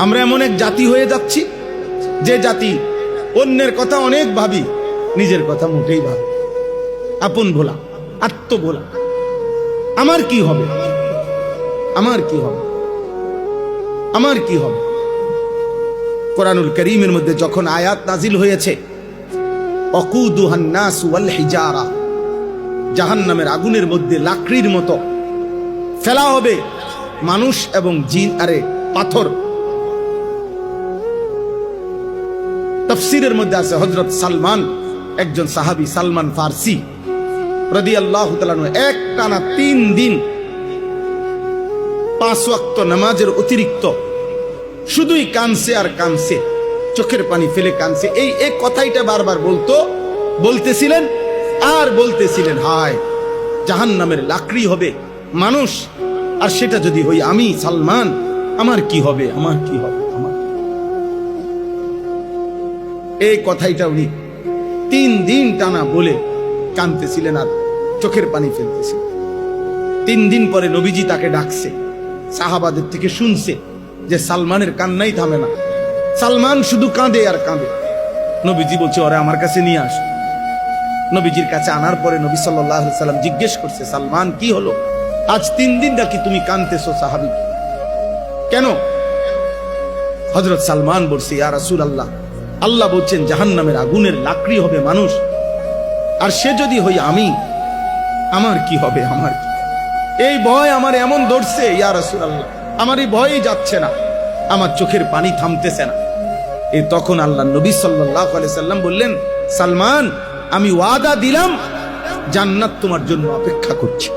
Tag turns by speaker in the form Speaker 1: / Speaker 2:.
Speaker 1: আমরা এমন এক জাতি হয়ে যাচ্ছি যে জাতি অন্যের কথা অনেক ভাবি, নিজের কথা মোটেই ভাবি। আপন ভোলা, আত্মভোলা। আমার কি হবে, আমার কি হবে, আমার কি হবে। কোরআনুল কারীমের মধ্যে যখন আয়াত নাজিল হয়েছে অকুদুহান নাস ওয়াল হিজারা, জাহান্নামের আগুনের মধ্যে লাকড়ির মতো ফেলা হবে মানুষ এবং জিন, পাথর। তাফসীরের মধ্যে আছে হযরত সালমান, একজন সাহাবী সালমান ফারসি রাদিয়াল্লাহু তাআলা আনহু, একটানা 3 দিন 5 ওয়াক্ত নামাজের অতিরিক্ত শুধুই কানছে আর কানছে, চোখের পানি ফেলে কানছে। এই এক কথাইটা বারবার বলতেছিলেন আর বলতেছিলেন, হায় জাহান্নামের লাকড়ি হবে মানুষ, আর সেটা যদি হই আমি সালমান, আমার কি হবে, আমার কি হবে, আমার। এই কথাইটা উনি 3 দিন টানা বলে কানতেছিলেন আর চোখের পানি ফেলতেছিলেন। 3 দিন পরে নবীজি তাকে ডাকছে, সাহাবাদের থেকে শুনছে যে সালমানের কান্নাই থামে না, সালমান শুধু কাঁদে আর কাঁদে। নবীজি বলছে, ওরে আমার কাছে নিয়ে আস। নবীজির কাছে আনার পরে নবী সাল্লাল্লাহু আলাইহি সাল্লাম জিজ্ঞেস করছে, সালমান কি হলো, আজ 3 দিন নাকি তুমি কাঁদতেছো সাহাবী, কেন? হযরত সালমান বলছে, ইয়া রাসূলুল্লাহ, আল্লাহ বলছেন জাহান্নামের আগুনের লাকড়ি হবে মানুষ, আর সে যদি হই আমি, আমার কি হবে, আমার কি। এই ভয় আমার এমন ধরছে ইয়া রাসূলুল্লাহ, আমার এই ভয়ই যাচ্ছে না, আমার চোখের পানি থামতেছে না। এই তখন আল্লাহ নবী সাল্লাল্লাহু আলাইহি সাল্লাম বললেন, সালমান, আমি ওয়াদা দিলাম জান্নাত তোমার জন্য অপেক্ষা করছে।